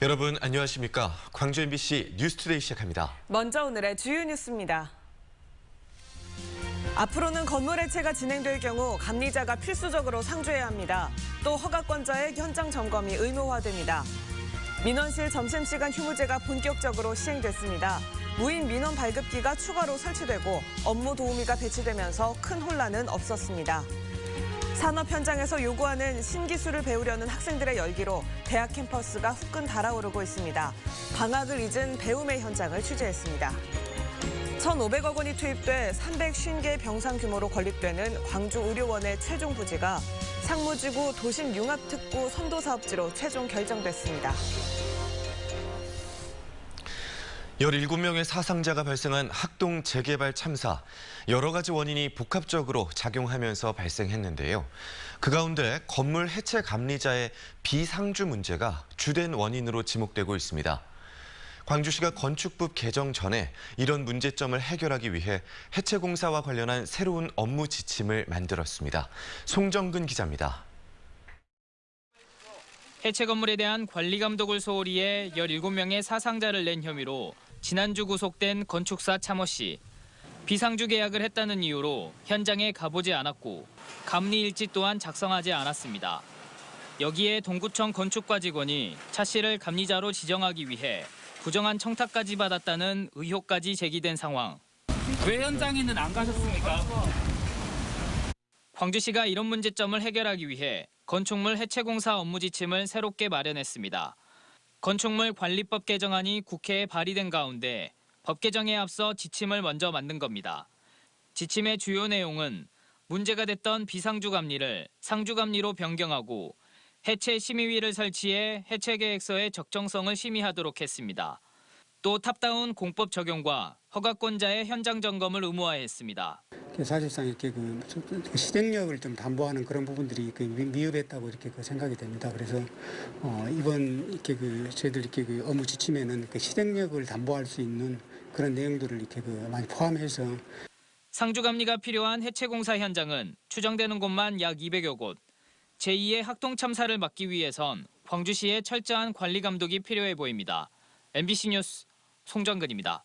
여러분 안녕하십니까? 광주 MBC 뉴스투데이 시작합니다. 먼저 오늘의 주요 뉴스입니다. 앞으로는 건물 해체가 진행될 경우 감리자가 필수적으로 상주해야 합니다. 또 허가권자의 현장 점검이 의무화됩니다. 민원실 점심시간 휴무제가 본격적으로 시행됐습니다. 무인 민원 발급기가 추가로 설치되고 업무 도우미가 배치되면서 큰 혼란은 없었습니다. 산업 현장에서 요구하는 신기술을 배우려는 학생들의 열기로 대학 캠퍼스가 후끈 달아오르고 있습니다. 방학을 잊은 배움의 현장을 취재했습니다. 1,500억 원이 투입돼 350개 병상 규모로 건립되는 광주의료원의 최종 부지가 상무지구 도심융합특구 선도사업지로 최종 결정됐습니다. 17명의 사상자가 발생한 학동 재개발 참사. 여러 가지 원인이 복합적으로 작용하면서 발생했는데요. 그 가운데 건물 해체 감리자의 비상주 문제가 주된 원인으로 지목되고 있습니다. 광주시가 건축법 개정 전에 이런 문제점을 해결하기 위해 해체 공사와 관련한 새로운 업무 지침을 만들었습니다. 송정근 기자입니다. 해체 건물에 대한 관리 감독을 소홀히 해 17명의 사상자를 낸 혐의로 지난주 구속된 건축사 참호 씨. 비상주 계약을 했다는 이유로 현장에 가보지 않았고 감리 일지 또한 작성하지 않았습니다. 여기에 동구청 건축과 직원이 차 씨를 감리자로 지정하기 위해 부정한 청탁까지 받았다는 의혹까지 제기된 상황. 왜 현장에는 안 가셨습니까? 광주시가 이런 문제점을 해결하기 위해 건축물 해체 공사 업무 지침을 새롭게 마련했습니다. 건축물 관리법 개정안이 국회에 발의된 가운데 법 개정에 앞서 지침을 먼저 만든 겁니다. 지침의 주요 내용은 문제가 됐던 비상주 감리를 상주 감리로 변경하고 해체 심의위를 설치해 해체 계획서의 적정성을 심의하도록 했습니다. 또 탑다운 공법 적용과 허가권자의 현장 점검을 의무화했습니다. 사실상 이렇게 실행력을 좀 담보하는 그런 부분들이 미흡했다고 이렇게 생각이 됩니다. 그래서 이번 이렇게 저희들 이렇게 업무 지침에는 실행력을 담보할 수 있는 그런 내용들을 이렇게 많이 포함해서 상주 감리가 필요한 해체 공사 현장은 추정되는 곳만 약 200여 곳. 제2의 학동 참사를 막기 위해선 광주시의 철저한 관리 감독이 필요해 보입니다. MBC 뉴스 송정근입니다.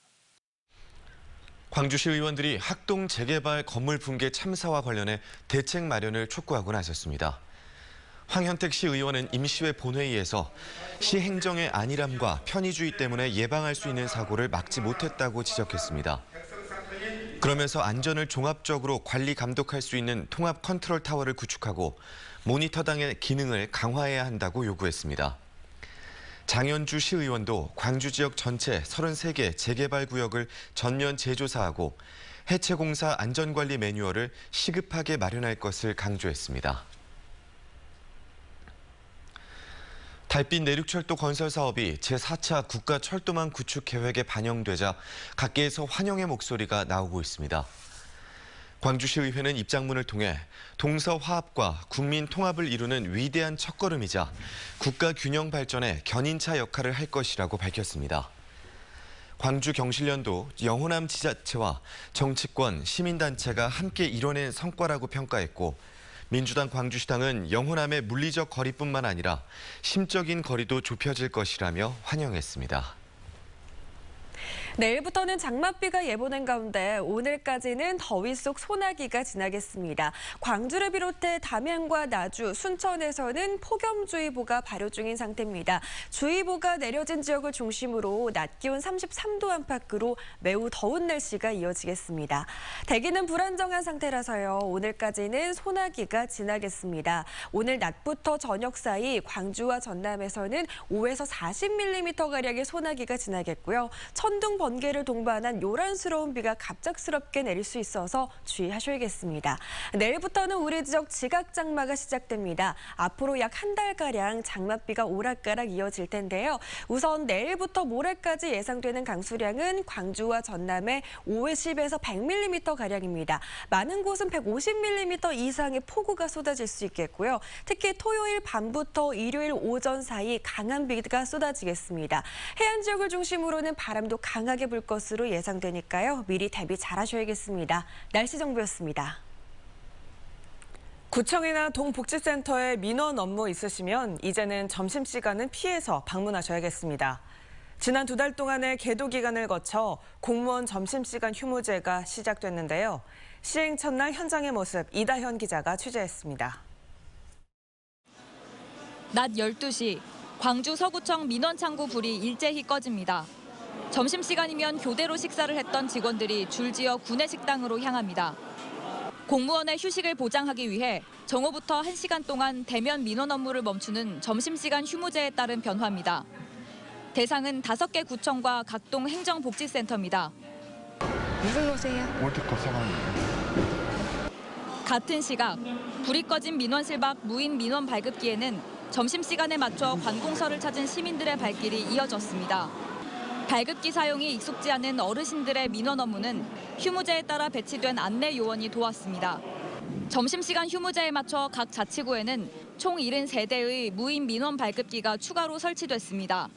광주시 의원들이 학동 재개발 건물 붕괴 참사와 관련해 대책 마련을 촉구하고 나섰습니다. 황현택 시 의원은 임시회 본회의에서 시 행정의 안일함과 편의주의 때문에 예방할 수 있는 사고를 막지 못했다고 지적했습니다. 그러면서 안전을 종합적으로 관리 감독할 수 있는 통합 컨트롤 타워를 구축하고 모니터당의 기능을 강화해야 한다고 요구했습니다. 장현주 시의원도 광주 지역 전체 33개 재개발 구역을 전면 재조사하고 해체 공사 안전관리 매뉴얼을 시급하게 마련할 것을 강조했습니다. 달빛 내륙철도 건설 사업이 제4차 국가철도망 구축 계획에 반영되자 각계에서 환영의 목소리가 나오고 있습니다. 광주시의회는 입장문을 통해 동서화합과 국민 통합을 이루는 위대한 첫걸음이자 국가 균형 발전의 견인차 역할을 할 것이라고 밝혔습니다. 광주경실련도 영호남 지자체와 정치권, 시민단체가 함께 이뤄낸 성과라고 평가했고 민주당 광주시당은 영호남의 물리적 거리뿐만 아니라 심적인 거리도 좁혀질 것이라며 환영했습니다. 내일부터는 장맛비가 예보된 가운데 오늘까지는 더위 속 소나기가 지나겠습니다. 광주를 비롯해 담양과 나주, 순천에서는 폭염주의보가 발효 중인 상태입니다. 주의보가 내려진 지역을 중심으로 낮 기온 33도 안팎으로 매우 더운 날씨가 이어지겠습니다. 대기는 불안정한 상태라서요. 오늘까지는 소나기가 지나겠습니다. 오늘 낮부터 저녁 사이 광주와 전남에서는 5에서 40mm가량의 소나기가 지나겠고요. 천둥, 번개를 동반한 요란스러운 비가 갑작스럽게 내릴 수 있어서 주의하셔야겠습니다. 내일부터는 우리 지역 지각장마가 시작됩니다. 앞으로 약 한 달가량 장맛비가 오락가락 이어질 텐데요. 우선 내일부터 모레까지 예상되는 강수량은 광주와 전남에 50에서 100mm가량입니다. 많은 곳은 150mm 이상의 폭우가 쏟아질 수 있겠고요. 특히 토요일 밤부터 일요일 오전 사이 강한 비가 쏟아지겠습니다. 해안 지역을 중심으로는 바람도 강하게 불 것으로 예상되니까요. 미리 대비 잘 하셔야겠습니다. 날씨 정보였습니다. 구청이나 동복지센터에 민원 업무 있으시면 이제는 점심시간은 피해서 방문하셔야겠습니다. 지난 2달 동안의 계도 기간을 거쳐 공무원 점심시간 휴무제가 시작됐는데요. 시행 첫날 현장의 모습 이다현 기자가 취재했습니다. 낮 12시 광주 서구청 민원창구 불이 일제히 꺼집니다. 점심시간이면 교대로 식사를 했던 직원들이 줄지어 구내식당으로 향합니다. 공무원의 휴식을 보장하기 위해 정오부터 1시간 동안 대면 민원 업무를 멈추는 점심시간 휴무제에 따른 변화입니다. 대상은 5개 구청과 각동 행정복지센터입니다. 무슨 로세요? 월드컵 상황이에요. 같은 시각, 불이 꺼진 민원실 밖 무인 민원 발급기에는 점심시간에 맞춰 관공서를 찾은 시민들의 발길이 이어졌습니다. 발급기 사용이 익숙지 않은 어르신들의 민원 업무는 휴무제에 따라 배치된 안내 요원이 도왔습니다. 점심시간 휴무제에 맞춰 각 자치구에는 총 73대의 무인 민원 발급기가 추가로 설치됐습니다.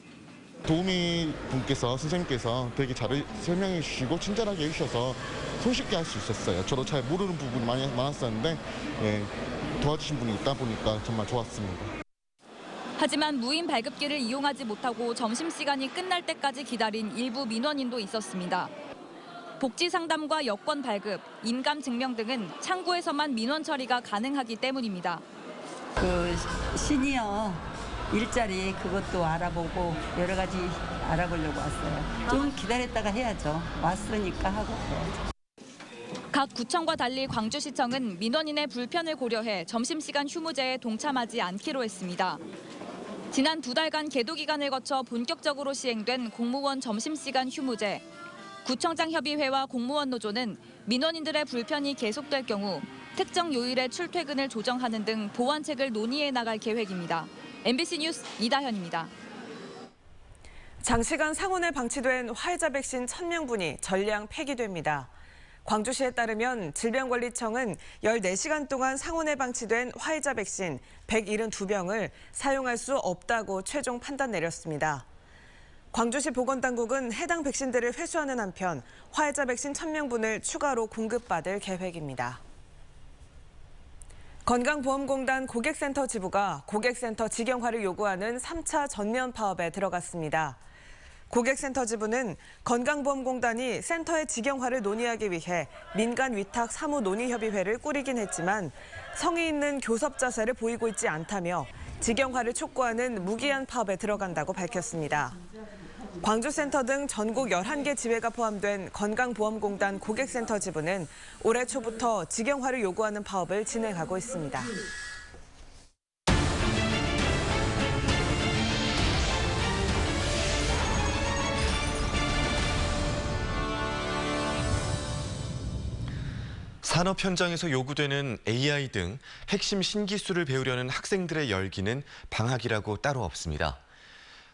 도우미 분께서 선생님께서 되게 잘 설명해 주시고 친절하게 해주셔서 손쉽게 할 수 있었어요. 저도 잘 모르는 부분이 많았었는데 도와주신 분이 있다 보니까 정말 좋았습니다. 하지만 무인 발급기를 이용하지 못하고 점심시간이 끝날 때까지 기다린 일부 민원인도 있었습니다. 복지 상담과 여권 발급, 인감 증명 등은 창구에서만 민원 처리가 가능하기 때문입니다. 시니어 일자리 그것도 알아보고 여러 가지 알아보려고 왔어요. 좀 기다렸다가 해야죠. 왔으니까 하고 그래야죠. 각 구청과 달리 광주시청은 민원인의 불편을 고려해 점심시간 휴무제에 동참하지 않기로 했습니다. 지난 2달간 계도 기간을 거쳐 본격적으로 시행된 공무원 점심시간 휴무제. 구청장 협의회와 공무원 노조는 민원인들의 불편이 계속될 경우 특정 요일에 출퇴근을 조정하는 등 보완책을 논의해 나갈 계획입니다. MBC 뉴스 이다현입니다. 장시간 상온에 방치된 화이자 백신 1,000명분이 전량 폐기됩니다. 광주시에 따르면 질병관리청은 14시간 동안 상온에 방치된 화이자 백신 172병을 사용할 수 없다고 최종 판단 내렸습니다. 광주시 보건당국은 해당 백신들을 회수하는 한편 화이자 백신 1,000명분을 추가로 공급받을 계획입니다. 건강보험공단 고객센터 지부가 고객센터 직영화를 요구하는 3차 전면 파업에 들어갔습니다. 고객센터 지부는 건강보험공단이 센터의 직영화를 논의하기 위해 민간위탁 사무논의협의회를 꾸리긴 했지만 성의 있는 교섭 자세를 보이고 있지 않다며 직영화를 촉구하는 무기한 파업에 들어간다고 밝혔습니다. 광주센터 등 전국 11개 지회가 포함된 건강보험공단 고객센터 지부는 올해 초부터 직영화를 요구하는 파업을 진행하고 있습니다. 산업 현장에서 요구되는 AI 등 핵심 신기술을 배우려는 학생들의 열기는 방학이라고 따로 없습니다.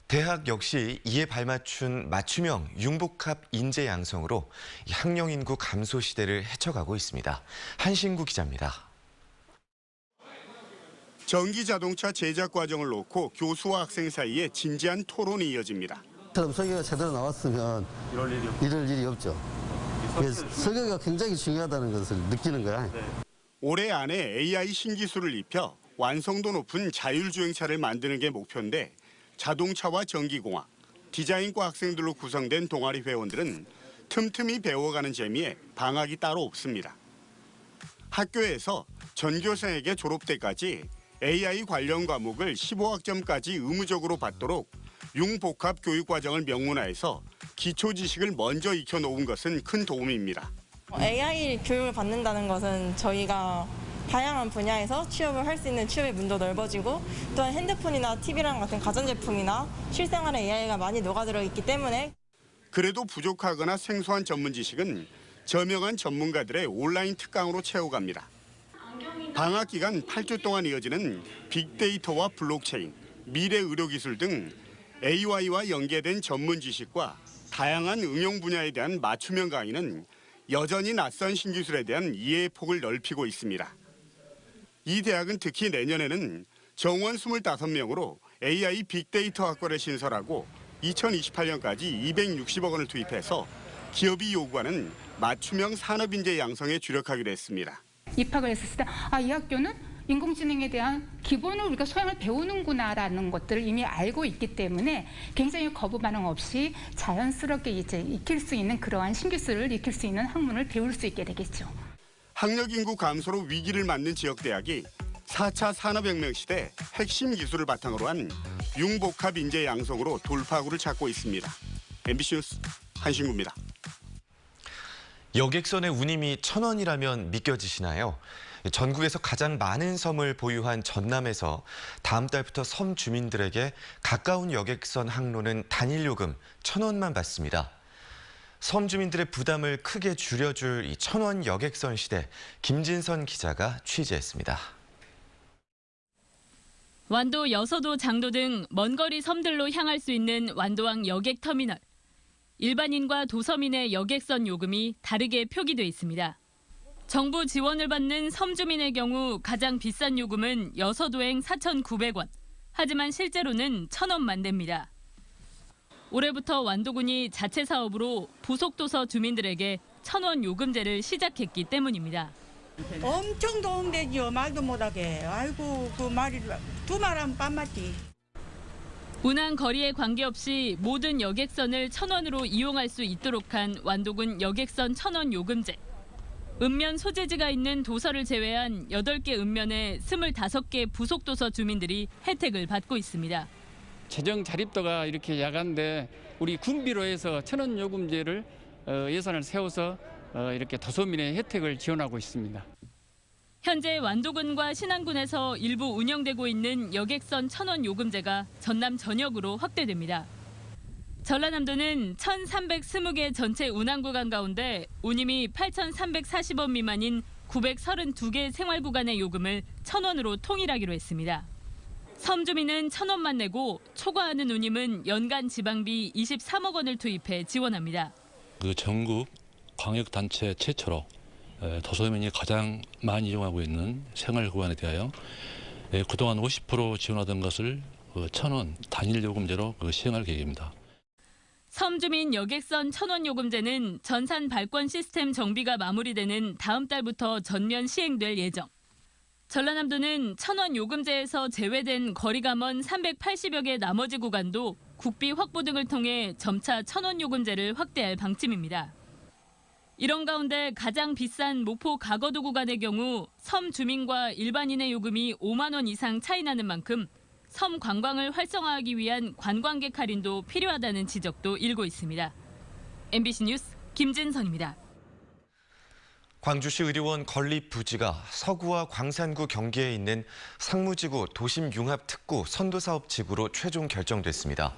대학 역시 이에 발맞춘 맞춤형 융복합 인재 양성으로 학령 인구 감소 시대를 헤쳐가고 있습니다. 한신구 기자입니다. 전기자동차 제작 과정을 놓고 교수와 학생 사이에 진지한 토론이 이어집니다. 설계가 제대로 나왔으면 이럴 일이 없죠. 설계가 굉장히 중요하다는 것을 느끼는 거야. 올해 안에 AI 신기술을 입혀 완성도 높은 자율주행차를 만드는 게 목표인데 자동차와 전기공학, 디자인과 학생들로 구성된 동아리 회원들은 틈틈이 배워가는 재미에 방학이 따로 없습니다. 학교에서 전교생에게 졸업 때까지 AI 관련 과목을 15학점까지 의무적으로 받도록 융복합 교육과정을 명문화해서 기초 지식을 먼저 익혀놓은 것은 큰 도움입니다. AI 교육을 받는다는 것은 저희가 다양한 분야에서 취업을 할 수 있는 취업의 문도 넓어지고 또한 핸드폰이나 TV랑 같은 가전제품이나 실생활에 AI가 많이 녹아들어 있기 때문에 그래도 부족하거나 생소한 전문 지식은 저명한 전문가들의 온라인 특강으로 채워갑니다. 방학 기간 8주 동안 이어지는 빅데이터와 블록체인, 미래 의료기술 등 AI와 연계된 전문 지식과 다양한 응용 분야에 대한 맞춤형 강의는 여전히 낯선 신기술에 대한 이해의 폭을 넓히고 있습니다. 이 대학은 특히 내년에는 정원 25명으로 AI 빅데이터 학과를 신설하고 2028년까지 260억 원을 투입해서 기업이 요구하는 맞춤형 산업인재 양성에 주력하기로 했습니다. 입학을 했을 때 이 학교는 인공지능에 대한 기본을 우리가 소양을 배우는구나라는 것들을 이미 알고 있기 때문에 굉장히 거부 반응 없이 자연스럽게 이제 익힐 수 있는 그러한 신기술을 익힐 수 있는 학문을 배울 수 있게 되겠죠. 학력 인구 감소로 위기를 맞는 지역대학이 4차 산업혁명 시대 핵심 기술을 바탕으로 한 융복합 인재 양성으로 돌파구를 찾고 있습니다. MBC 뉴스 한신구입니다. 여객선의 운임이 1,000원이라면 믿겨지시나요? 전국에서 가장 많은 섬을 보유한 전남에서 다음 달부터 섬 주민들에게 가까운 여객선 항로는 단일 요금 1,000원만 받습니다. 섬 주민들의 부담을 크게 줄여줄 이 1,000원 여객선 시대, 김진선 기자가 취재했습니다. 완도, 여서도, 장도 등 먼 거리 섬들로 향할 수 있는 완도항 여객터미널. 일반인과 도서민의 여객선 요금이 다르게 표기돼 있습니다. 정부 지원을 받는 섬 주민의 경우 가장 비싼 요금은 여서도행 4,900원. 하지만 실제로는 1,000원만 됩니다. 올해부터 완도군이 자체 사업으로 부속도서 주민들에게 1,000원 요금제를 시작했기 때문입니다. 엄청 도움되지요. 말도 못하게. 아이고 그 말이 두 말하면 빤맞지. 운항 거리에 관계없이 모든 여객선을 1,000원으로 이용할 수 있도록 한 완도군 여객선 1,000원 요금제. 읍면 소재지가 있는 도서를 제외한 8개 읍면의 25개 부속도서 주민들이 혜택을 받고 있습니다. 재정 자립도가 이렇게 야간데 우리 군비로 해서 1,000원 요금제를 예산을 세워서 이렇게 도서민의 혜택을 지원하고 있습니다. 현재 완도군과 신안군에서 일부 운영되고 있는 여객선 1,000원 요금제가 전남 전역으로 확대됩니다. 전라남도는 1,320개 전체 운항 구간 가운데 운임이 8,340원 미만인 932개 생활 구간의 요금을 1,000원으로 통일하기로 했습니다. 섬 주민은 1,000원만 내고 초과하는 운임은 연간 지방비 23억 원을 투입해 지원합니다. 그 전국 광역단체 최초로 도서민이 가장 많이 이용하고 있는 생활 구간에 대하여 그동안 50% 지원하던 것을 1,000원 단일 요금제로 시행할 계획입니다. 섬 주민 여객선 1,000원 요금제는 전산 발권 시스템 정비가 마무리되는 다음 달부터 전면 시행될 예정. 전라남도는 1,000원 요금제에서 제외된 거리가 먼 380여 개 나머지 구간도 국비 확보 등을 통해 점차 1,000원 요금제를 확대할 방침입니다. 이런 가운데 가장 비싼 목포 가거도 구간의 경우 섬 주민과 일반인의 요금이 5만 원 이상 차이 나는 만큼 섬 관광을 활성화하기 위한 관광객 할인도 필요하다는 지적도 일고 있습니다. MBC 뉴스 김진선입니다. 광주시 의료원 건립 부지가 서구와 광산구 경계에 있는 상무지구 도심융합특구 선도사업지구로 최종 결정됐습니다.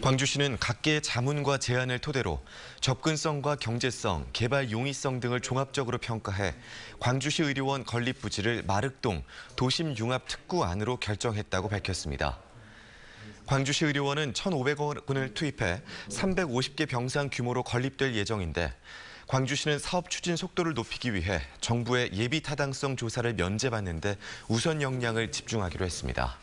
광주시는 각계의 자문과 제안을 토대로 접근성과 경제성, 개발 용이성 등을 종합적으로 평가해 광주시 의료원 건립 부지를 마륵동 도심융합특구 안으로 결정했다고 밝혔습니다. 광주시 의료원은 1,500억 원을 투입해 350개 병상 규모로 건립될 예정인데 광주시는 사업 추진 속도를 높이기 위해 정부의 예비 타당성 조사를 면제받는 데 우선 역량을 집중하기로 했습니다.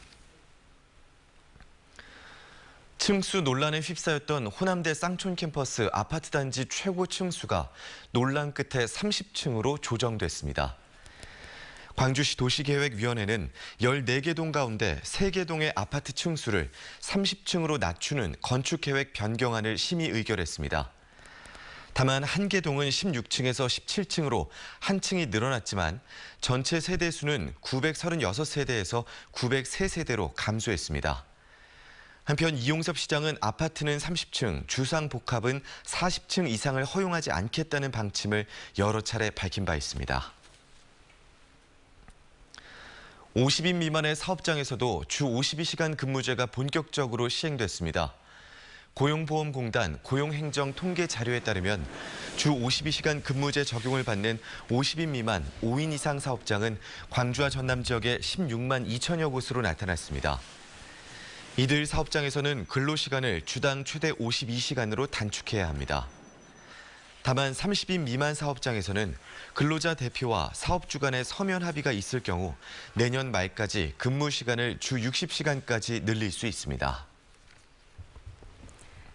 층수 논란에 휩싸였던 호남대 쌍촌 캠퍼스 아파트 단지 최고 층수가 논란 끝에 30층으로 조정됐습니다. 광주시 도시계획위원회는 14개 동 가운데 3개 동의 아파트 층수를 30층으로 낮추는 건축계획 변경안을 심의 의결했습니다. 다만 1개 동은 16층에서 17층으로 한 층이 늘어났지만 전체 세대 수는 936세대에서 903세대로 감소했습니다. 한편 이용섭 시장은 아파트는 30층, 주상복합은 40층 이상을 허용하지 않겠다는 방침을 여러 차례 밝힌 바 있습니다. 50인 미만의 사업장에서도 주 52시간 근무제가 본격적으로 시행됐습니다. 고용보험공단 고용행정통계 자료에 따르면 주 52시간 근무제 적용을 받는 50인 미만 5인 이상 사업장은 광주와 전남 지역에 16만 2천여 곳으로 나타났습니다. 이들 사업장에서는 근로시간을 주당 최대 52시간으로 단축해야 합니다. 다만 30인 미만 사업장에서는 근로자 대표와 사업주 간의 서면 합의가 있을 경우 내년 말까지 근무 시간을 주 60시간까지 늘릴 수 있습니다.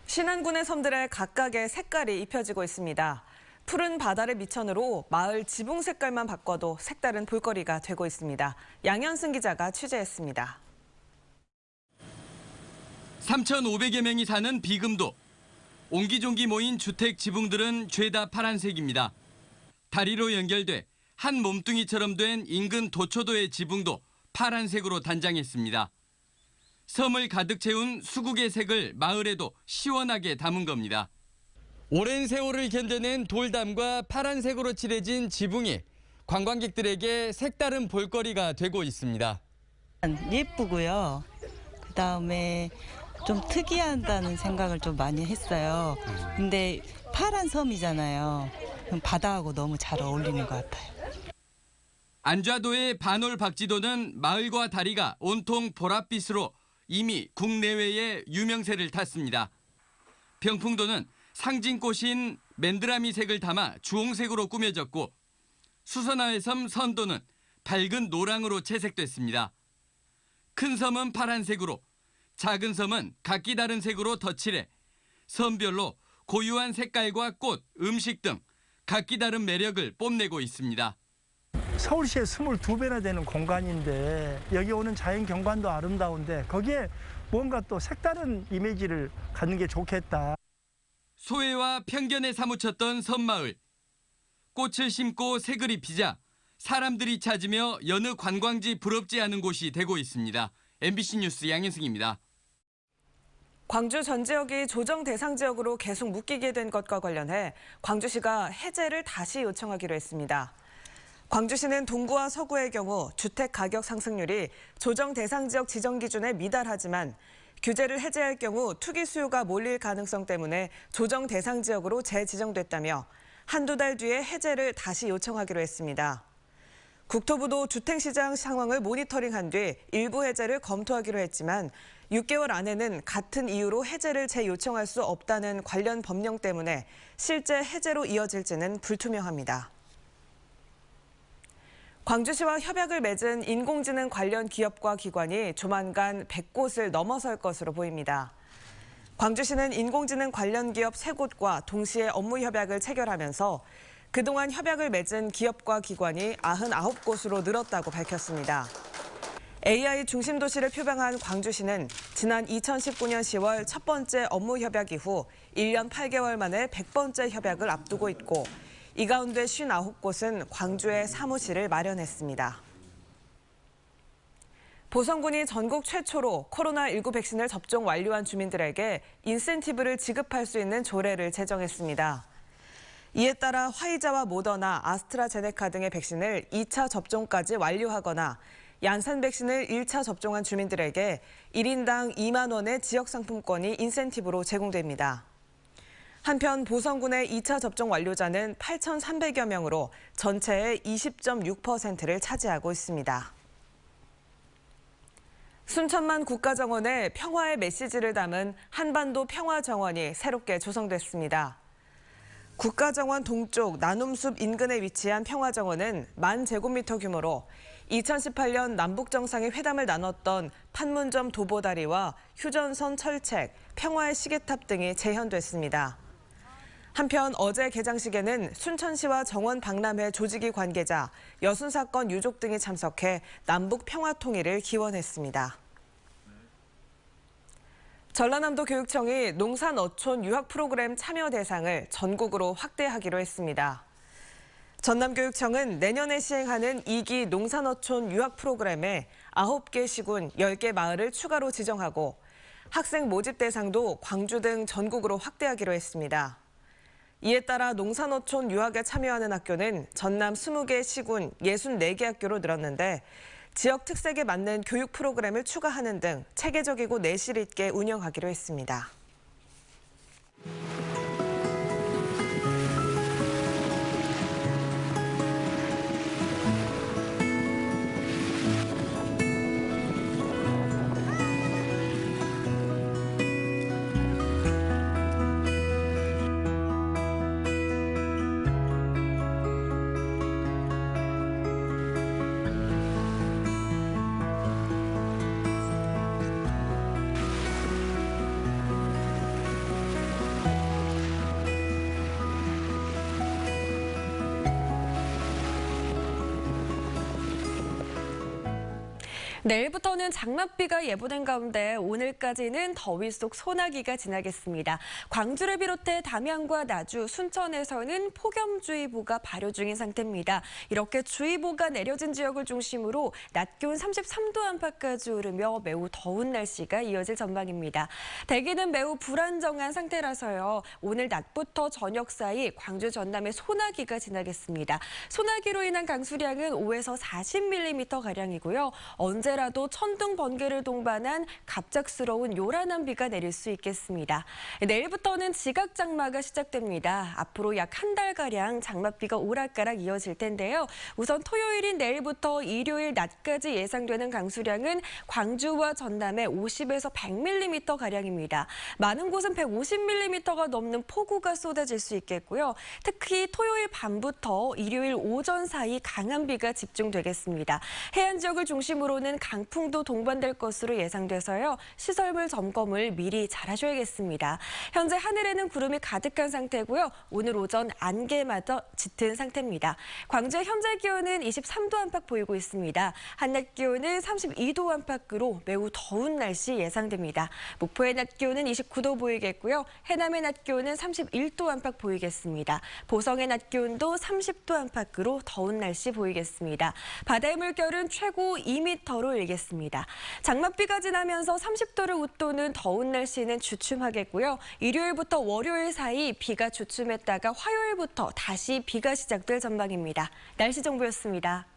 신안군의 섬들에 각각의 색깔이 입혀지고 있습니다. 푸른 바다를 미천으로 마을 지붕 색깔만 바꿔도 색다른 볼거리가 되고 있습니다. 양현승 기자가 취재했습니다. 3,500여 명이 사는 비금도. 옹기종기 모인 주택 지붕들은 죄다 파란색입니다. 다리로 연결돼 한 몸뚱이처럼 된 인근 도초도의 지붕도 파란색으로 단장했습니다. 섬을 가득 채운 수국의 색을 마을에도 시원하게 담은 겁니다. 오랜 세월을 견뎌낸 돌담과 파란색으로 칠해진 지붕이 관광객들에게 색다른 볼거리가 되고 있습니다. 예쁘고요. 그다음에 좀 특이하다는 생각을 좀 많이 했어요. 근데 파란 섬이잖아요. 바다하고 너무 잘 어울리는 것 같아요. 안좌도의 반올 박지도는 마을과 다리가 온통 보랏빛으로 이미 국내외에 유명세를 탔습니다. 병풍도는 상징꽃인 맨드라미 색을 담아 주홍색으로 꾸며졌고 수선화의 섬 선도는 밝은 노랑으로 채색됐습니다. 큰 섬은 파란색으로, 작은 섬은 각기 다른 색으로 덧칠해 섬별로 고유한 색깔과 꽃, 음식 등 각기 다른 매력을 뽐내고 있습니다. 서울시의 22배나 되는 공간인데 여기 오는 자연 경관도 아름다운데 거기에 뭔가 또 색다른 이미지를 갖는 게 좋겠다. 소외와 편견에 사무쳤던 섬마을. 꽃을 심고 색을 입히자 사람들이 찾으며 여느 관광지 부럽지 않은 곳이 되고 있습니다. MBC 뉴스 양현승입니다. 광주 전 지역이 조정 대상 지역으로 계속 묶이게 된 것과 관련해 광주시가 해제를 다시 요청하기로 했습니다. 광주시는 동구와 서구의 경우 주택 가격 상승률이 조정 대상 지역 지정 기준에 미달하지만 규제를 해제할 경우 투기 수요가 몰릴 가능성 때문에 조정 대상 지역으로 재지정됐다며 한두 달 뒤에 해제를 다시 요청하기로 했습니다. 국토부도 주택시장 상황을 모니터링한 뒤 일부 해제를 검토하기로 했지만 6개월 안에는 같은 이유로 해제를 재요청할 수 없다는 관련 법령 때문에 실제 해제로 이어질지는 불투명합니다. 광주시와 협약을 맺은 인공지능 관련 기업과 기관이 조만간 100곳을 넘어설 것으로 보입니다. 광주시는 인공지능 관련 기업 3곳과 동시에 업무 협약을 체결하면서 그동안 협약을 맺은 기업과 기관이 99곳으로 늘었다고 밝혔습니다. AI 중심 도시를 표방한 광주시는 지난 2019년 10월 첫 번째 업무 협약 이후 1년 8개월 만에 100번째 협약을 앞두고 있고 이 가운데 59곳은 광주에 사무실을 마련했습니다. 보성군이 전국 최초로 코로나19 백신을 접종 완료한 주민들에게 인센티브를 지급할 수 있는 조례를 제정했습니다. 이에 따라 화이자와 모더나, 아스트라제네카 등의 백신을 2차 접종까지 완료하거나 얀산 백신을 1차 접종한 주민들에게 1인당 2만 원의 지역 상품권이 인센티브로 제공됩니다. 한편 보성군의 2차 접종 완료자는 8,300여 명으로 전체의 20.6%를 차지하고 있습니다. 순천만 국가정원에 평화의 메시지를 담은 한반도 평화정원이 새롭게 조성됐습니다. 국가정원 동쪽 나눔숲 인근에 위치한 평화정원은 10,000제곱미터 규모로 2018년 남북정상이 회담을 나눴던 판문점 도보다리와 휴전선 철책, 평화의 시계탑 등이 재현됐습니다. 한편 어제 개장식에는 순천시와 정원 박람회 조직위 관계자, 여순사건 유족 등이 참석해 남북 평화 통일을 기원했습니다. 전라남도 교육청이 농산 어촌 유학 프로그램 참여 대상을 전국으로 확대하기로 했습니다. 전남교육청은 내년에 시행하는 2기 농산 어촌 유학 프로그램에 9개 시군 10개 마을을 추가로 지정하고 학생 모집 대상도 광주 등 전국으로 확대하기로 했습니다. 이에 따라 농산어촌 유학에 참여하는 학교는 전남 20개 시군 64개 학교로 늘었는데 지역 특색에 맞는 교육 프로그램을 추가하는 등 체계적이고 내실 있게 운영하기로 했습니다. 내일부터는 장맛비가 예보된 가운데 오늘까지는 더위 속 소나기가 지나겠습니다. 광주를 비롯해 담양과 나주, 순천에서는 폭염주의보가 발효 중인 상태입니다. 이렇게 주의보가 내려진 지역을 중심으로 낮 기온 33도 안팎까지 오르며 매우 더운 날씨가 이어질 전망입니다. 대기는 매우 불안정한 상태라서요. 오늘 낮부터 저녁 사이 광주 전남에 소나기가 지나겠습니다. 소나기로 인한 강수량은 5에서 40mm가량이고요. 언제라도 천둥, 번개를 동반한 갑작스러운 요란한 비가 내릴 수 있겠습니다. 내일부터는 지각장마가 시작됩니다. 앞으로 약 한 달가량 장맛비가 오락가락 이어질 텐데요. 우선 토요일인 내일부터 일요일 낮까지 예상되는 강수량은 광주와 전남에 50에서 100mm가량입니다. 많은 곳은 150mm가 넘는 폭우가 쏟아질 수 있겠고요. 특히 토요일 밤부터 일요일 오전 사이 강한 비가 집중되겠습니다. 해안 지역을 중심으로는 강풍도 동반될 것으로 예상돼서요. 시설물 점검을 미리 잘 하셔야겠습니다. 현재 하늘에는 구름이 가득한 상태고요. 오늘 오전 안개마저 짙은 상태입니다. 광주의 현재 기온은 23도 안팎 보이고 있습니다. 한낮 기온은 32도 안팎으로 매우 더운 날씨 예상됩니다. 목포의 낮 기온은 29도 보이겠고요. 해남의 낮 기온은 31도 안팎 보이겠습니다. 보성의 낮 기온도 30도 안팎으로 더운 날씨 보이겠습니다. 바다의 물결은 최고 2m로 일겠습니다. 장맛비가 지나면서 30도를 웃도는 더운 날씨는 주춤하겠고요. 일요일부터 월요일 사이 비가 주춤했다가 화요일부터 다시 비가 시작될 전망입니다. 날씨 정보였습니다.